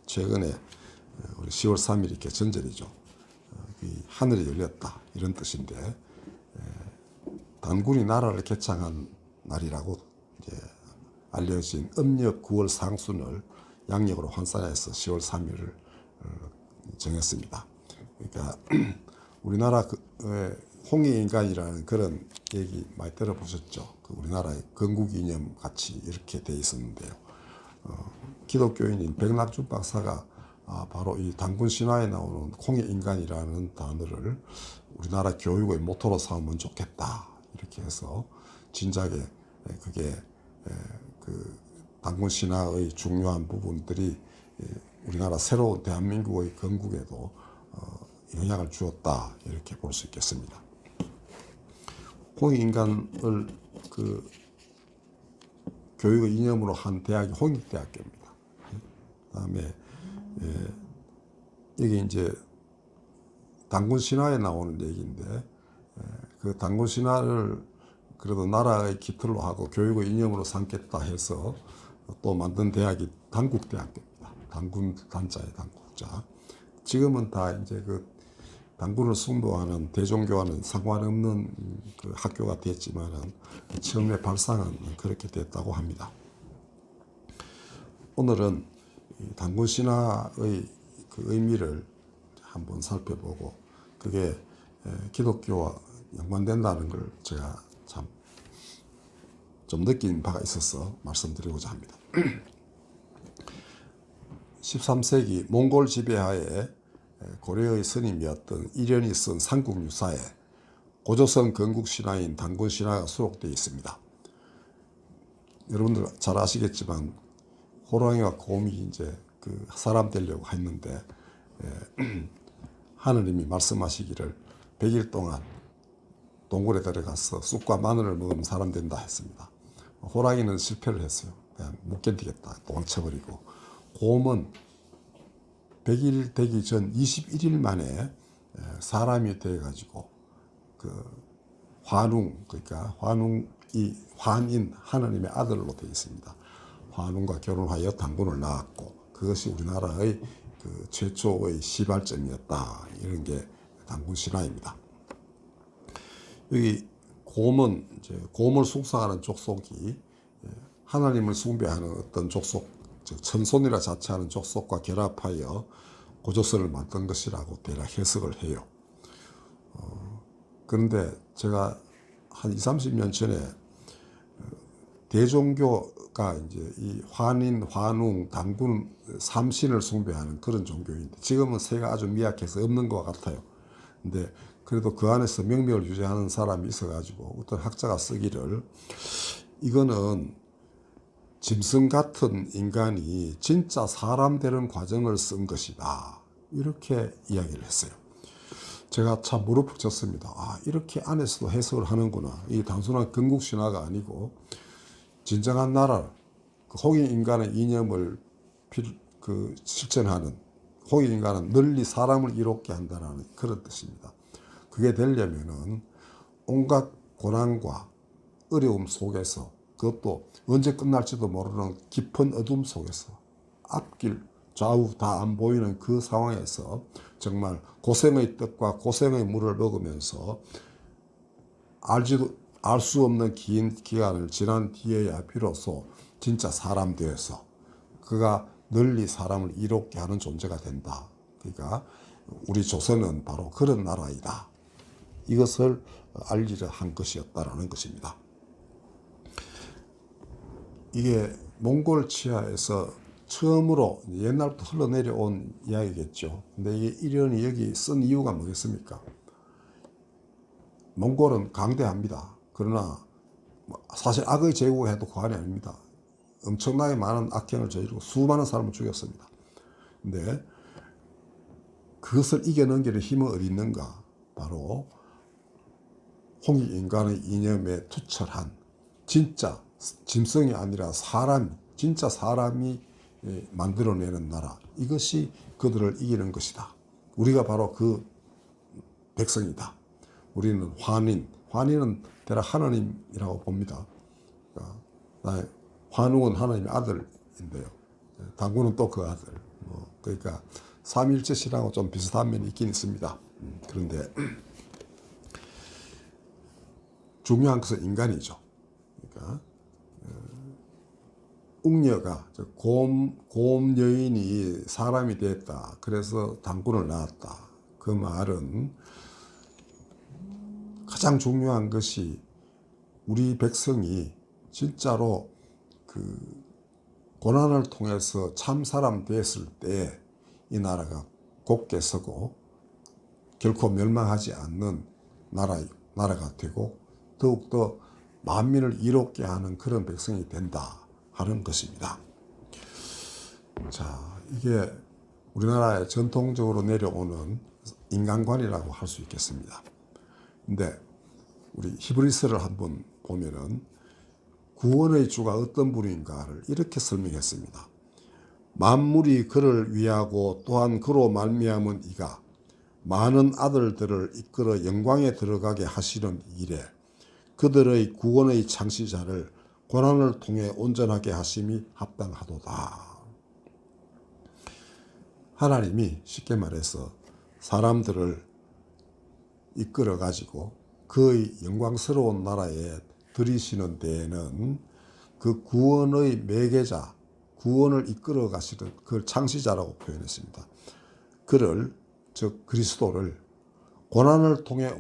최근에 우리 10월 3일 이렇게 전절이죠. 이 하늘이 열렸다 이런 뜻인데 단군이 나라를 개창한 날이라고 이제 알려진 음력 9월 상순을 양력으로 환산해서 10월 3일을 정했습니다. 그러니까 우리나라 홍익인간이라는 그런 얘기 많이 들어보셨죠? 우리나라의 건국이념 같이 이렇게 돼 있었는데요. 기독교인인 백낙준 박사가 바로 이 단군 신화에 나오는 홍익인간이라는 단어를 우리나라 교육의 모토로 삼으면 좋겠다 이렇게 해서 진작에 그게 그 단군 신화의 중요한 부분들이 우리나라 새로운 대한민국의 건국에도 영향을 주었다 이렇게 볼 수 있겠습니다. 홍익인간을 그 교육의 이념으로 한 대학이 홍익대학교입니다. 그다음에 이게 이제 단군 신화에 나오는 얘기인데 그 단군 신화를 그래도 나라의 기틀로 하고 교육의 이념으로 삼겠다 해서 또 만든 대학이 단국대학교입니다. 단군 단자의 단국자. 지금은 다 이제 그 단군을 숭배하는 대종교와는 상관없는 그 학교가 됐지만은 처음에 발상은 그렇게 됐다고 합니다. 오늘은 단군 신화의 그 의미를 한번 살펴보고 그게 기독교와 연관된다는 걸 제가 참 좀 느낀 바가 있어서 말씀드리고자 합니다. 13세기 몽골 지배하에 고려의 스님이었던 이련이 쓴 삼국유사에 고조선 건국신화인 단군신화가 수록되어 있습니다. 여러분들 잘 아시겠지만 호랑이와 곰이 이제 그 사람 되려고 했는데 하느님이 말씀하시기를 100일 동안 동굴에 들어가서 쑥과 마늘을 먹으면 사람 된다 했습니다. 호랑이는 실패를 했어요. 그냥 못 견디겠다 도망쳐버리고 곰은 100일 되기 전 21일 만에 사람이 되어가지고 그 환웅 그러니까 환웅이 환인 하느님의 아들로 되어 있습니다. 환웅과 결혼하여 단군을 낳았고 그것이 우리나라의 그 최초의 시발점이었다. 이런 게 단군 신화입니다. 여기 곰은 이제 곰을 숭상하는 족속이 하나님을 숭배하는 어떤 족속, 즉 천손이라 자처하는 족속과 결합하여 고조선을 만든 것이라고 대략 해석을 해요. 그런데 제가 한 20, 30년 전에 대종교가 이제 이 환인, 환웅, 단군, 삼신을 숭배하는 그런 종교인데 지금은 세가 아주 미약해서 없는 것 같아요. 근데 그래도 그 안에서 명맥을 유지하는 사람이 있어가지고 어떤 학자가 쓰기를 이거는 짐승 같은 인간이 진짜 사람 되는 과정을 쓴 것이다. 이렇게 이야기를 했어요. 제가 참 무릎을 쳤습니다. 이렇게 안에서도 해석을 하는구나. 이 단순한 건국신화가 아니고 진정한 나라, 홍익인간의 이념을 실천하는 홍익인간은 널리 사람을 이롭게 한다는 그런 뜻입니다. 그게 되려면은 온갖 고난과 어려움 속에서 그것도 언제 끝날지도 모르는 깊은 어둠 속에서 앞길 좌우 다 안 보이는 그 상황에서 정말 고생의 뜻과 고생의 물을 먹으면서 알 수 없는 긴 기간을 지난 뒤에야 비로소 진짜 사람 되어서 그가 널리 사람을 이롭게 하는 존재가 된다. 그러니까 우리 조선은 바로 그런 나라이다. 이것을 알리려 한 것이었다라는 것입니다. 이게 몽골 치하에서 처음으로 옛날부터 흘러내려온 이야기겠죠. 근데 이게 이련이 여기 쓴 이유가 뭐겠습니까? 몽골은 강대합니다. 그러나 사실 악의 제국을 해도 과언이 아닙니다. 엄청나게 많은 악행을 저지르고 수많은 사람을 죽였습니다. 근데 그것을 이겨넘기는 힘은 어디 있는가? 바로 홍익인간의 이념에 투철한 진짜 짐승이 아니라 사람, 진짜 사람이 만들어내는 나라. 이것이 그들을 이기는 것이다. 우리가 바로 그 백성이다. 우리는 환인은 대략 하나님이라고 봅니다. 그러니까 환웅은 하나님의 아들인데요. 단군은 또 그 아들. 그러니까 삼위일체 신앙하고 좀 비슷한 면이 있긴 있습니다. 그런데 중요한 것은 인간이죠. 그러니까 웅녀가 곰 여인이 사람이 됐다. 그래서 당군을 낳았다. 그 말은 가장 중요한 것이 우리 백성이 진짜로 그 고난을 통해서 참 사람 됐을 때 이 나라가 곧게 서고 결코 멸망하지 않는 나라가 되고 더욱더 만민을 이롭게 하는 그런 백성이 된다 하는 것입니다. 자, 이게 우리나라에 전통적으로 내려오는 인간관이라고 할 수 있겠습니다. 근데 우리 히브리서를 한번 보면은 구원의 주가 어떤 분인가를 이렇게 설명했습니다. 만물이 그를 위하고 또한 그로 말미암은 이가 많은 아들들을 이끌어 영광에 들어가게 하시는 일에 그들의 구원의 창시자를 고난을 통해 온전하게 하심이 합당하도다. 하나님이 쉽게 말해서 사람들을 이끌어 가지고 그의 영광스러운 나라에 들이시는 데에는 그 구원의 매개자, 구원을 이끌어 가시는 그 창시자라고 표현했습니다. 그를, 즉 그리스도를 고난을 통해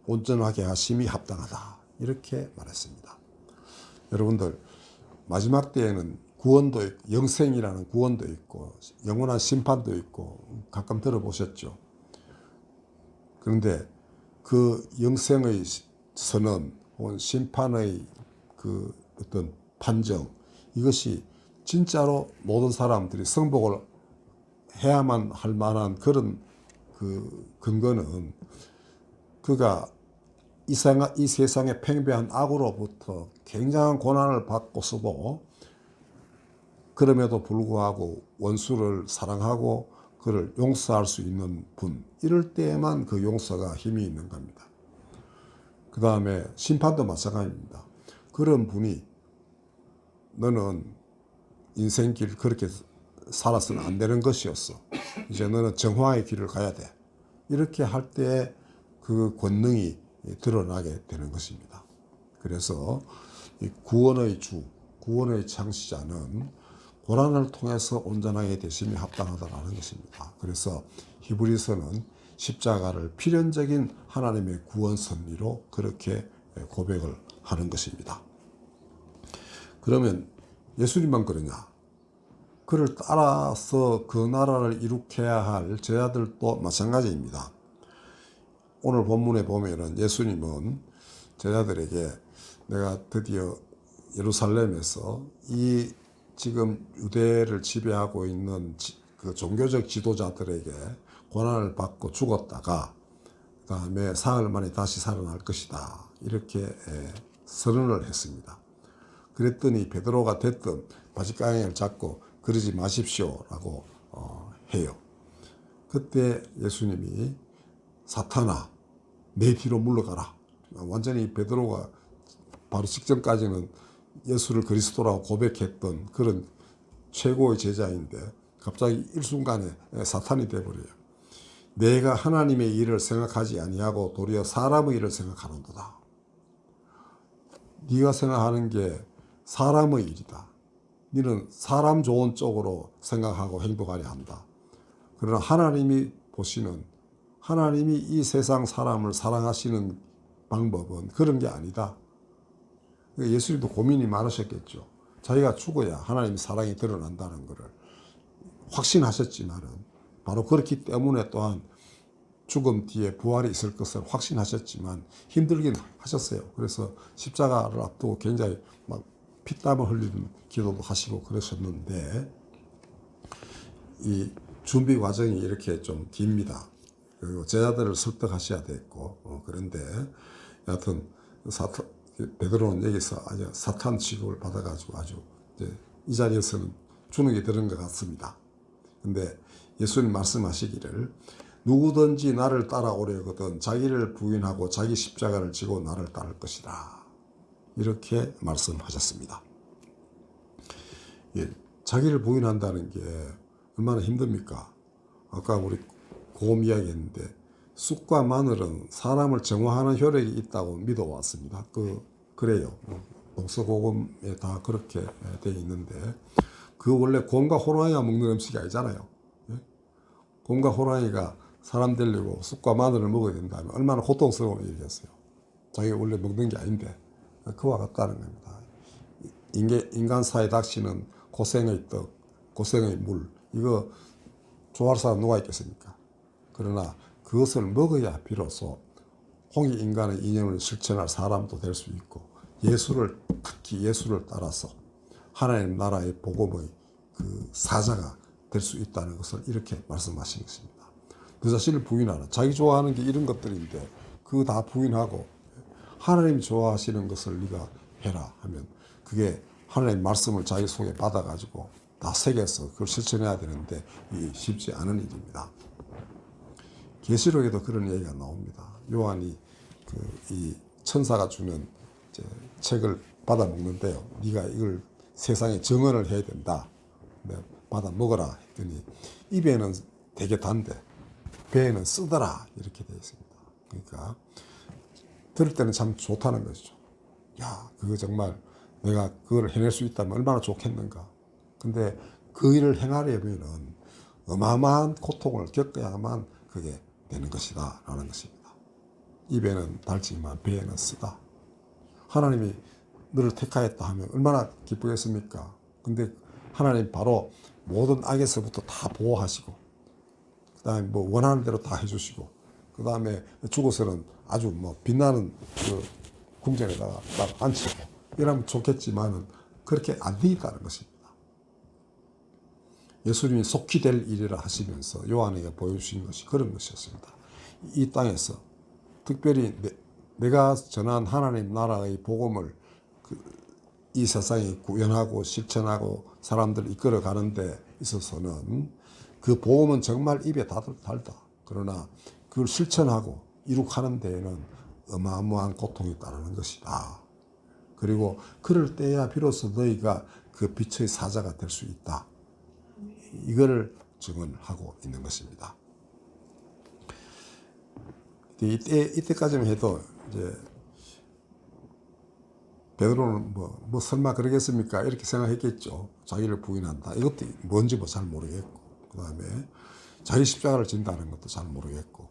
온전하게 하심이 합당하다. 이렇게 말했습니다. 여러분들, 마지막 때에는 구원도 있고, 영생이라는 구원도 있고, 영원한 심판도 있고, 가끔 들어보셨죠? 그런데 그 영생의 선언, 혹은 심판의 그 어떤 판정, 이것이 진짜로 모든 사람들이 승복을 해야만 할 만한 그런 그 근거는 그가 이 세상의 팽배한 악으로부터 굉장한 고난을 받고서도 그럼에도 불구하고 원수를 사랑하고 그를 용서할 수 있는 분, 이럴 때에만 그 용서가 힘이 있는 겁니다. 그 다음에 심판도 마찬가지입니다. 그런 분이 너는 인생길 그렇게 살아서는 안 되는 것이었어. 이제 너는 정화의 길을 가야 돼. 이렇게 할 때 그 권능이 드러나게 되는 것입니다. 그래서 이 구원의 주, 구원의 창시자는 고난을 통해서 온전하게 되심이 합당하다는 것입니다. 그래서 히브리서는 십자가를 필연적인 하나님의 구원 섭리로 그렇게 고백을 하는 것입니다. 그러면 예수님만 그러냐? 그를 따라서 그 나라를 이룩해야 할 제자들도 마찬가지입니다. 오늘 본문에 보면은 예수님은 제자들에게 내가 드디어 예루살렘에서 이 지금 유대를 지배하고 있는 그 종교적 지도자들에게 고난을 받고 죽었다가 그 다음에 사흘 만에 다시 살아날 것이다. 이렇게 선언을 했습니다. 그랬더니 베드로가 대뜸 바짓가랑이를 잡고 그러지 마십시오라고 해요. 그때 예수님이 사탄아 내 뒤로 물러가라. 완전히 베드로가 바로 직전까지는 예수를 그리스도라고 고백했던 그런 최고의 제자인데 갑자기 일순간에 사탄이 되어버려요. 내가 하나님의 일을 생각하지 아니하고 도리어 사람의 일을 생각하는도다. 네가 생각하는 게 사람의 일이다. 너는 사람 좋은 쪽으로 생각하고 행동하려 한다. 그러나 하나님이 보시는, 하나님이 이 세상 사람을 사랑하시는 방법은 그런 게 아니다. 예수님도 고민이 많으셨겠죠. 자기가 죽어야 하나님의 사랑이 드러난다는 것을 확신하셨지만은 바로 그렇기 때문에 또한 죽음 뒤에 부활이 있을 것을 확신하셨지만 힘들긴 하셨어요. 그래서 십자가를 앞두고 굉장히 막 피땀을 흘리는 기도도 하시고 그러셨는데 이 준비 과정이 이렇게 좀 깁니다. 그리고 제자들을 설득하셔야 됐고 그런데 여하튼 베드로는 여기서 아주 사탄 취급을 받아가지고 아주 이제 이 자리에서는 주눅이 드는 것 같습니다. 근데 예수님 말씀하시기를 누구든지 나를 따라오려거든 자기를 부인하고 자기 십자가를 지고 나를 따를 것이다. 이렇게 말씀하셨습니다. 예, 자기를 부인한다는 게 얼마나 힘듭니까? 아까 우리 고음 이야기했는데 쑥과 마늘은 사람을 정화하는 효력이 있다고 믿어왔습니다. 그래요. 동서고금에 다 그렇게 되어 있는데 그 원래 곰과 호랑이가 먹는 음식이 아니잖아요. 예? 곰과 호랑이가 사람 되려고 쑥과 마늘을 먹어야 된다면 얼마나 고통스러운 일이겠어요. 자기가 원래 먹는 게 아닌데 그와 같다는 겁니다. 인간 사이에 닥치는 고생의 떡, 고생의 물 이거 좋아할 사람 누가 있겠습니까? 그러나 그것을 먹어야 비로소 홍익인간의 이념을 실천할 사람도 될 수 있고 특히 예수를 따라서 하나님 나라의 복음의 그 사자가 될 수 있다는 것을 이렇게 말씀하신 것입니다. 너 자신을 부인하라. 자기 좋아하는 게 이런 것들인데 그거 다 부인하고 하나님 좋아하시는 것을 네가 해라 하면 그게 하나님 말씀을 자기 속에 받아가지고 다 새겨서 그걸 실천해야 되는데 이게 쉽지 않은 일입니다. 계시록에도 그런 얘기가 나옵니다. 요한이 이 천사가 주는 책을 받아 먹는데요. 네가 이걸 세상에 증언을 해야 된다. 받아 먹어라 했더니 입에는 되게 단데 배에는 쓰더라 이렇게 되어 있습니다. 그러니까 들을 때는 참 좋다는 것이죠. 야, 그거 정말 내가 그걸 해낼 수 있다면 얼마나 좋겠는가. 근데 그 일을 행하려면은 어마어마한 고통을 겪어야만 그게 되는 것이다 라는 것입니다. 입에는 달지만 배에는 쓰다. 하나님이 너를 택하였다 하면 얼마나 기쁘겠습니까? 근데 하나님 바로 모든 악에서부터 다 보호하시고 그 다음에 뭐 원하는 대로 다 해주시고 그 다음에 죽어서는 아주 뭐 빛나는 그 궁전에다가 딱 앉히고 이러면 좋겠지만은 그렇게 안 되겠다는 것입니다. 예수님이 속히 될 일이라 하시면서 요한에게 보여주신 것이 그런 것이었습니다. 이 땅에서 특별히 내가 전한 하나님 나라의 복음을 이 세상에 구현하고 실천하고 사람들을 이끌어 가는 데 있어서는 그 복음은 정말 입에 달다. 그러나 그걸 실천하고 이룩하는 데에는 어마어마한 고통이 따르는 것이다. 그리고 그럴 때야 비로소 너희가 그 빛의 사자가 될 수 있다. 이거를 증언하고 있는 것입니다. 이때까지만 해도 이제 베드로는 뭐 설마 그러겠습니까? 이렇게 생각했겠죠. 자기를 부인한다. 이것도 뭔지 잘 모르겠고, 그 다음에 자기 십자가를 진다는 것도 잘 모르겠고.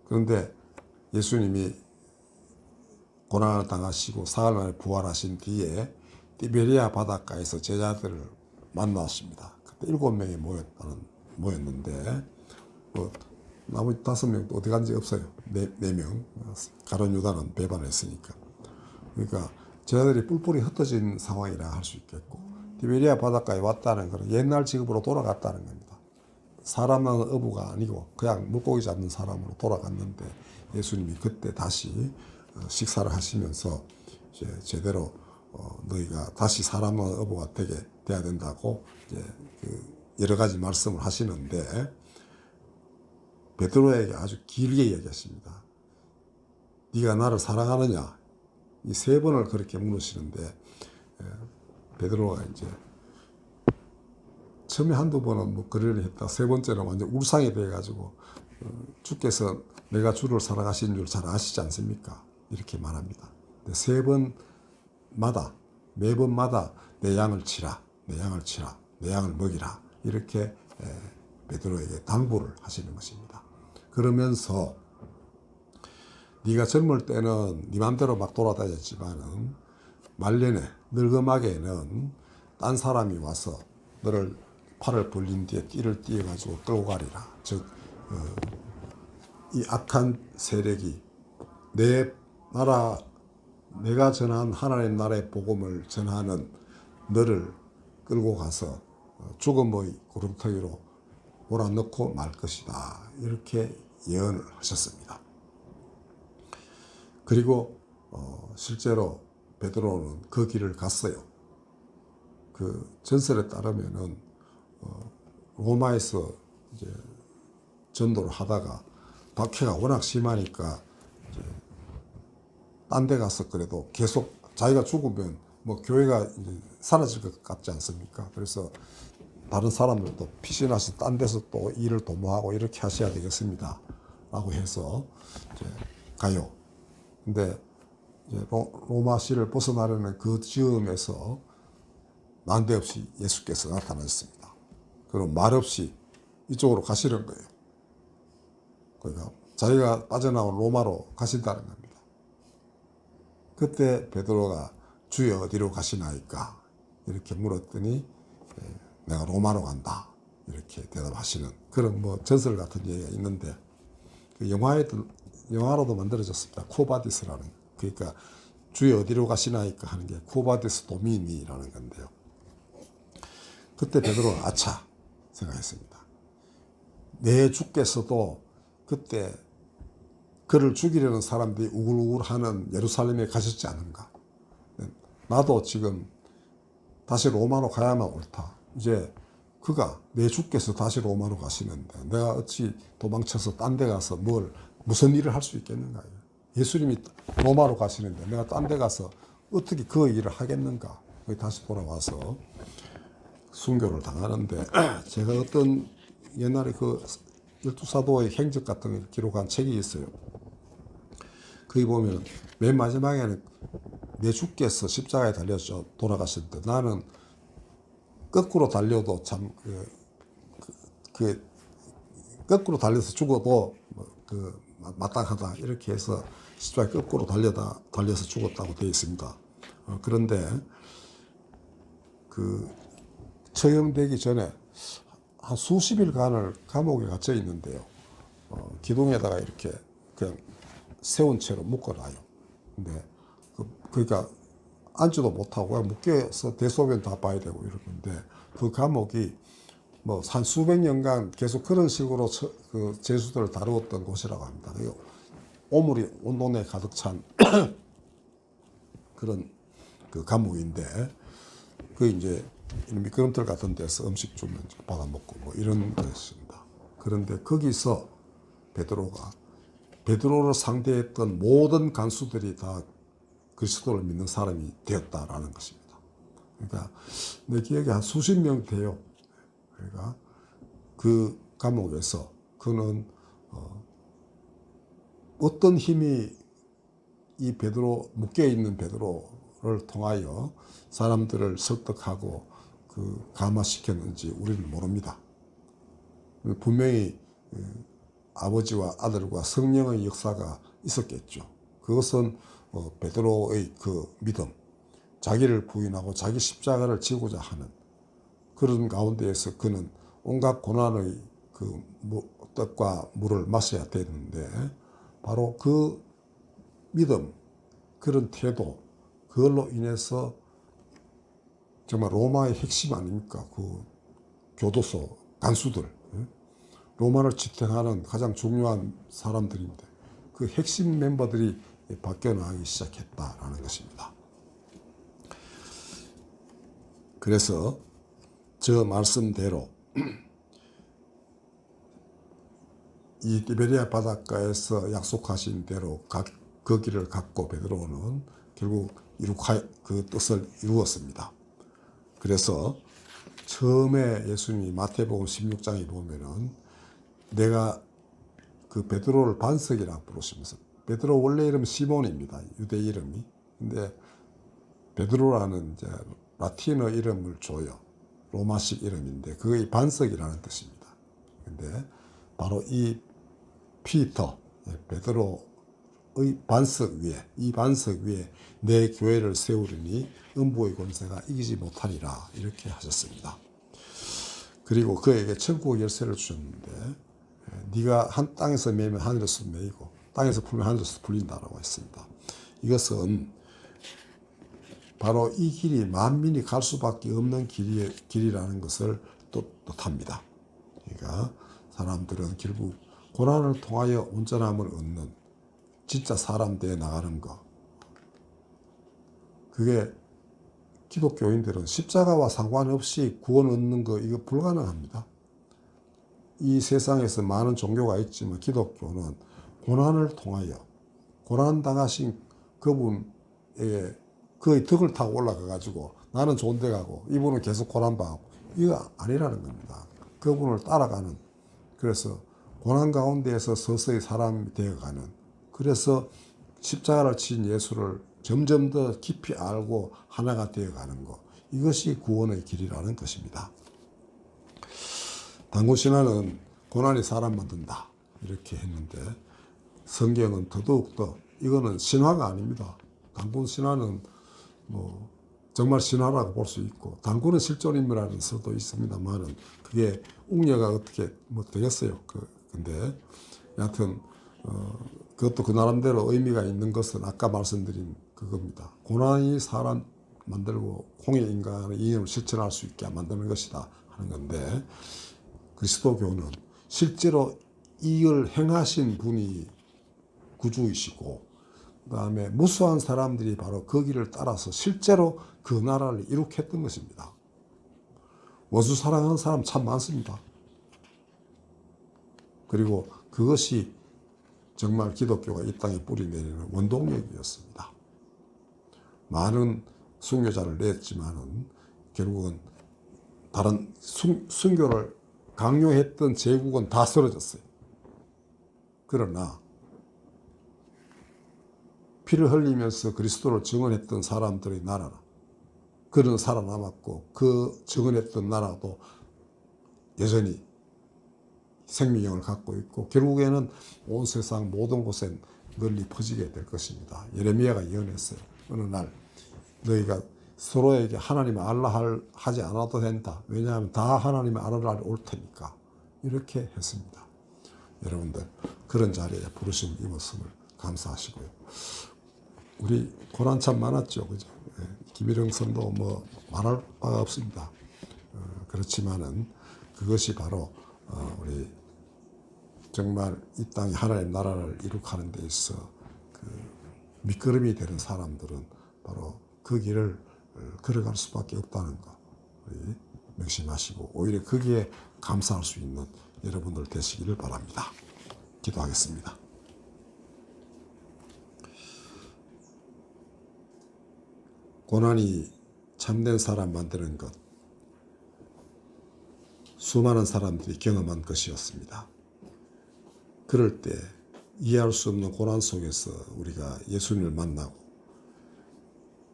그런데 예수님이 고난을 당하시고 사흘 만에 부활하신 뒤에 티베리아 바닷가에서 제자들을 만났습니다. 그때 7명이 모였는데 나머지 5명 어디 간지 없어요. 4명. 가룟 유다는 배반했으니까. 그러니까 제자들이 뿔뿔이 흩어진 상황이라 할 수 있겠고 티베리아 바닷가에 왔다는 것은 옛날 직업으로 돌아갔다는 겁니다. 사람 낳는 어부가 아니고 그냥 물고기 잡는 사람으로 돌아갔는데 예수님이 그때 다시 식사를 하시면서 이제 제대로 너희가 다시 사람 낳는 어부가 돼야 된다고 이제 여러 가지 말씀을 하시는데 베드로에게 아주 길게 얘기하십니다. 네가 나를 사랑하느냐? 이 3번을 그렇게 물으시는데 베드로가 이제 처음에 한두 번은 뭐 그러려 했다. 3번째는 완전 울상이 돼가지고 주께서 내가 주를 사랑하시는 줄 잘 아시지 않습니까? 이렇게 말합니다. 3번마다 매번마다 내 양을 치라, 내 양을 치라, 내 양을 먹이라 이렇게 베드로에게 당부를 하시는 것입니다. 그러면서 네가 젊을 때는 네 맘대로 막 돌아다녔지만은 말년에 늙음하게는 딴 사람이 와서 너를 팔을 벌린 뒤에 띠를 띠어가지고 끌고 가리라. 즉 이 악한 세력이 내 나라 내가 전한 하나님 나라의 복음을 전하는 너를 끌고 가서 죽음의 구름터기로 몰아넣고 말 것이다. 이렇게 예언을 하셨습니다. 그리고 실제로 베드로는 그 길을 갔어요. 그 전설에 따르면은 로마에서 이제 전도를 하다가 박해가 워낙 심하니까 이제 딴 데 가서 그래도 계속 자기가 죽으면 뭐 교회가 이제 사라질 것 같지 않습니까? 그래서 다른 사람들도 피신하서 딴 데서 또 일을 도모하고 이렇게 하셔야 되겠습니다. 라고 해서 이제 가요. 근데 이제 로마시를 벗어나려는 그 즈음에서 난데없이 예수께서 나타나셨습니다. 그럼 말없이 이쪽으로 가시는 거예요. 그러니까 자기가 빠져나온 로마로 가신다는 겁니다. 그때 베드로가 주여 어디로 가시나이까 이렇게 물었더니 내가 로마로 간다 이렇게 대답하시는 그런 뭐 전설 같은 얘기가 있는데 그 영화로도 만들어졌습니다. 쿠오바디스라는. 그러니까 주여 어디로 가시나이까 하는 게 쿠오바디스 도미니라는 건데요. 그때 베드로는 아차 생각했습니다. 내 주께서도 그때 그를 죽이려는 사람들이 우글우글하는 예루살렘에 가셨지 않은가. 나도 지금 다시 로마로 가야만 옳다. 이제 그가 내 주께서 다시 로마로 가시는데 내가 어찌 도망쳐서 딴 데 가서 무슨 일을 할 수 있겠는가. 예수님이 로마로 가시는데 내가 딴 데 가서 어떻게 그 일을 하겠는가. 다시 돌아와서 순교를 당하는데 제가 어떤 옛날에 그 12사도의 행적 같은 걸 기록한 책이 있어요. 거기 보면 맨 마지막에는 내 주께서 십자가에 달려서 돌아가셨는데 나는 거꾸로 달려도 참 거꾸로 달려서 죽어도 마땅하다 이렇게 해서 십자가에 거꾸로 달려서 죽었다고 되어 있습니다. 그런데 그 처형되기 전에 한 수십일간을 감옥에 갇혀 있는데요. 기둥에다가 이렇게 그냥 세운 채로 묶어놔요. 근데 그러니까 앉지도 못하고 그냥 묶여서 대소변 다 봐야 되고 이러는데 그 감옥이 뭐 한 수백 년간 계속 그런 식으로 그 죄수들을 다루었던 곳이라고 합니다. 오물이 온돈에 가득 찬 그런 그 감옥인데 그 이제 미끄럼틀 같은 데서 음식 주면 받아 먹고 뭐 이런 것입니다. 그런데 거기서 베드로를 상대했던 모든 간수들이 다 그리스도를 믿는 사람이 되었다라는 것입니다. 그러니까 내 기억에 한 수십 명 돼요. 그러니까 그 감옥에서 그는 어떤 힘이 이 묶여 있는 베드로를 통하여 사람들을 설득하고 감화시켰는지 우리는 모릅니다. 분명히 아버지와 아들과 성령의 역사가 있었겠죠. 그것은 베드로의 그 믿음, 자기를 부인하고 자기 십자가를 지고자 하는 그런 가운데에서 그는 온갖 고난의 떡과 물을 마셔야 되는데 바로 그 믿음, 그런 태도, 그걸로 인해서 정말 로마의 핵심 아닙니까? 그 교도소 간수들, 로마를 지탱하는 가장 중요한 사람들인데 그 핵심 멤버들이 바뀌어나가기 시작했다라는 것입니다. 그래서 저 말씀대로 이 디베리아 바닷가에서 약속하신 대로 그 길을 갖고 베드로는 결국 그 뜻을 이루었습니다. 그래서 처음에 예수님이 마태복음 16장에 보면은 내가 그 베드로를 반석이라고 부르시면서 베드로 원래 이름 시몬입니다. 유대 이름이. 근데 베드로라는 이제 라틴어 이름을 줘요. 로마식 이름인데 그게 반석이라는 뜻입니다. 근데 바로 이 피터, 베드로의 반석 위에 이 반석 위에 내 교회를 세우리니 음부의 권세가 이기지 못하리라 이렇게 하셨습니다. 그리고 그에게 천국의 열쇠를 주셨는데 네가 한 땅에서 매면 하늘에서 매이고 땅에서 풀면 하늘에서 풀린다라고 했습니다. 이것은 바로 이 길이 만민이 갈 수밖에 없는 길이라는 것을 뜻합니다. 그러니까 사람들은 결국 고난을 통하여 온전함을 얻는 진짜 사람 되어 나가는 것. 그게 기독교인들은 십자가와 상관없이 구원 얻는 거 이거 불가능합니다. 이 세상에서 많은 종교가 있지만 기독교는 고난을 통하여 고난 당하신 그분의 그의 덕을 타고 올라가 가지고 나는 좋은 데 가고 이분은 계속 고난 당하고 이거 아니라는 겁니다. 그분을 따라가는, 그래서 고난 가운데에서 서서히 사람이 되어가는, 그래서 십자가를 친 예수를 점점 더 깊이 알고 하나가 되어가는 것, 이것이 구원의 길이라는 것입니다. 단군신화는 고난이 사람 만든다 이렇게 했는데, 성경은 더더욱더 이거는 신화가 아닙니다. 단군신화는 뭐 정말 신화라고 볼 수 있고, 단군은 실존 인물이라는 설도 있습니다만은 그게 웅녀가 어떻게 뭐 되겠어요. 근데 여하튼 그것도 그 나름대로 의미가 있는 것은 아까 말씀드린 그겁니다. 고난이 사람 만들고 공의 인간의 이념을 실천할 수 있게 만드는 것이다 하는 건데, 그리스도교는 실제로 이걸 행하신 분이 구주이시고, 그 다음에 무수한 사람들이 바로 그 길을 따라서 실제로 그 나라를 이룩했던 것입니다. 원수 사랑하는 사람 참 많습니다. 그리고 그것이 정말 기독교가 이 땅에 뿌리내리는 원동력이었습니다. 많은 순교자를 냈지만은 결국은 다른 순교를 강요했던 제국은 다 쓰러졌어요. 그러나 피를 흘리면서 그리스도를 증언했던 사람들의 나라는 그는 살아남았고, 그 증언했던 나라도 여전히 생명력을 갖고 있고, 결국에는 온 세상 모든 곳에 널리 퍼지게 될 것입니다. 예레미야가 예언했어요. 어느 날 너희가 서로에게 하나님을 알라 하지 않아도 된다. 왜냐하면 다 하나님을 알을 날이 올 테니까. 이렇게 했습니다. 여러분들 그런 자리에 부르심 입었음을 감사하시고요. 우리 고난 참 많았죠, 그죠? 김일영 선도 뭐 말할 바가 없습니다. 그렇지만은 그것이 바로 우리 정말 이 땅에 하나님 나라를 이룩하는 데 있어 그 밑거름이 되는 사람들은 바로 그 길을 걸어갈 수밖에 없다는 거 우리 명심하시고, 오히려 거기에 감사할 수 있는 여러분들 되시기를 바랍니다. 기도하겠습니다. 고난이 참된 사람 만드는 것, 수많은 사람들이 경험한 것이었습니다. 그럴 때 이해할 수 없는 고난 속에서 우리가 예수님을 만나고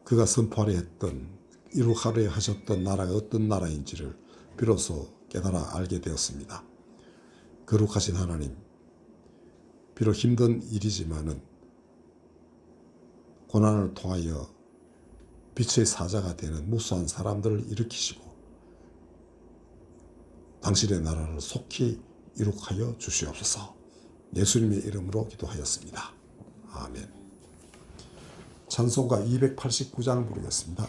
그가 선포하려 했던, 이룩하려 하셨던 나라가 어떤 나라인지를 비로소 깨달아 알게 되었습니다. 거룩하신 하나님, 비록 힘든 일이지만은 고난을 통하여 빛의 사자가 되는 무수한 사람들을 일으키시고 당신의 나라를 속히 이룩하여 주시옵소서. 예수님의 이름으로 기도하였습니다. 아멘. 찬송가 289장 부르겠습니다.